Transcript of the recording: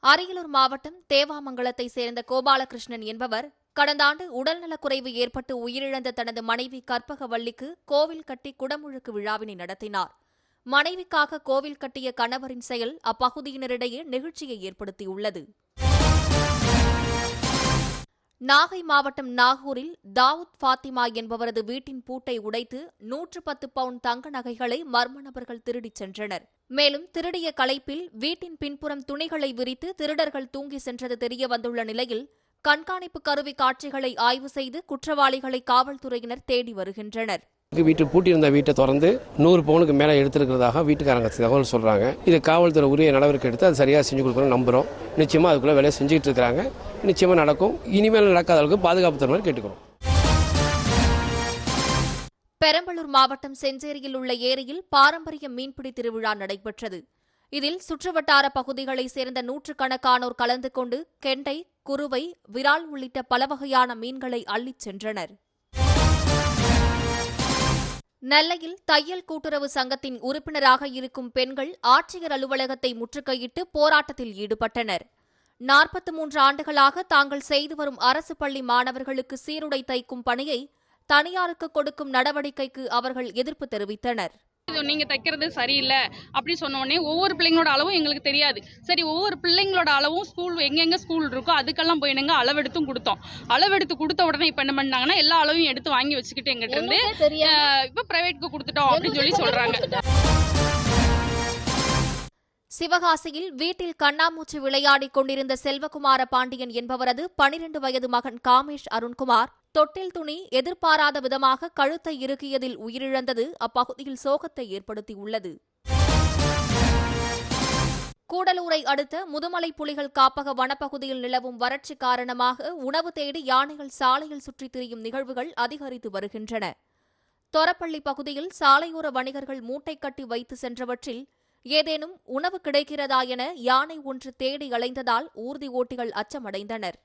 அரியலூர் மாவட்டம் தேவாமங்கலத்தை சேர்ந்த கோபாலகிருஷ்ணன் என்பவர் கடந்த ஆண்டு உடல்நலக்குறைவு ஏற்பட்டு உயிரிழந்த தனது மனைவி கற்பகவல்லிக்கு கோவில் கட்டி குடமுழுக்கு விழாவினை நடத்தினார். மனைவிக்காக கோவில் கட்டிய கணவரின் செயல் அப்பகுதியினரிடையே நெகிழ்ச்சியை ஏற்படுத்தியுள்ளது. நாகை மாவட்டம் நாகூரில் தாவூத் பாத்திமா என்பவரது வீட்டின் பூட்டை உடைத்து 110 பவுன் தங்க நகைகளை மர்ம நபர்கள் திருடிச் சென்றனர். மேலும் திருடிய களைப்பில் வீட்டின் பின்புறம் துணிகளை விரித்து திருடர்கள் தூங்கி சென்றது தெரியவந்துள்ள நிலையில் கண்காணிப்பு கருவி காட்சிகளை ஆய்வு செய்து குற்றவாளிகளை காவல்துறையினர் தேடி வருகின்றனர். வீட்டு பூட்டியிருந்த வீட்டை திறந்து 100 பவுனுக்கு மேலே எடுத்திருக்கிறதாக வீட்டுக்காரங்க தகவல் சொல்றாங்க. இது காவல்துறை உரிய நடவடிக்கை எடுத்து அது சரியாக செஞ்சு கொடுக்கணும் நம்புறோம். நிச்சயமா அதுக்குள்ள வேலையை செஞ்சுட்டு இருக்காங்க. நிச்சயமா நடக்கும். இனிமேல் நடக்காத அளவுக்கு பாதுகாப்பு தருமாறு கேட்டுக்கிறோம். பெரம்பலூர் மாவட்டம் செஞ்சேரியில் உள்ள ஏரியில் பாரம்பரிய மீன்பிடி திருவிழா நடைபெற்றது. இதில் சுற்றுவட்டார பகுதிகளைச் சேர்ந்த நூற்றுக்கணக்கானோர் கலந்து கொண்டு கெண்டை, குருவை, விரால் உள்ளிட்ட பல வகையான மீன்களை அள்ளிச் சென்றனர். நெல்லையில் தையல் கூட்டுறவு சங்கத்தின் உறுப்பினராக இருக்கும் பெண்கள் ஆட்சியர் அலுவலகத்தை முற்றுகையிட்டு போராட்டத்தில் ஈடுபட்டனர். 43 ஆண்டுகளாக தாங்கள் செய்து வரும் அரசு பள்ளி மாணவர்களுக்கு சீருடை தைக்கும் பணியை தனியாருக்கு கொடுக்கும் நடவடிக்கைக்கு அவர்கள் எதிர்ப்பு தெரிவித்தனர். நீங்க தைக்கிறது சரியில்லை அப்படி சொன்ன உடனே ஒவ்வொரு பிள்ளைங்களோட அளவும் எங்களுக்கு தெரியாது. சரி, ஒவ்வொரு பிள்ளைங்களோட அளவும் ஸ்கூல் எங்கெங்க ஸ்கூல் இருக்கோ அதுக்கெல்லாம் போய் நாங்க அளவெடுத்தும் கொடுத்தோம். அளவெடுத்து கொடுத்த உடனே இப்ப என்ன பண்ணாங்கன்னா எல்லா அளவையும் எடுத்து வாங்கி வச்சுக்கிட்டு எங்கிட்ட இருந்து இப்ப பிரைவேட்க்கு கொடுத்துட்டோம் அப்படின்னு சொல்லி சொல்றாங்க. சிவகாசியில் வீட்டில் கண்ணாமூச்சி விளையாடிக் கொண்டிருந்த செல்வகுமார பாண்டியன் என்பவரது 12 வயது மகன் காமேஷ் அருண்குமார் தொட்டில் துணி எதிர்பாராத விதமாக கழுத்தை இறுக்கியதில் உயிரிழந்தது அப்பகுதியில் சோகத்தை ஏற்படுத்தியுள்ளது. கூடலூரை அடுத்த முதுமலை புலிகள் காப்பக வனப்பகுதியில் நிலவும் வறட்சி காரணமாக உணவு தேடி யானைகள் சாலையில் சுற்றித் திரியும் நிகழ்வுகள் அதிகரித்து வருகின்றன. தொரப்பள்ளி பகுதியில் சாலையோர வணிகர்கள் மூட்டை கட்டி வைத்து சென்றவற்றில் ஏதேனும் உணவு கிடைக்கிறதா என யானை ஒன்று தேடி அலைந்ததால் ஊர்தி ஓட்டிகள் அச்சமடைந்தனர்.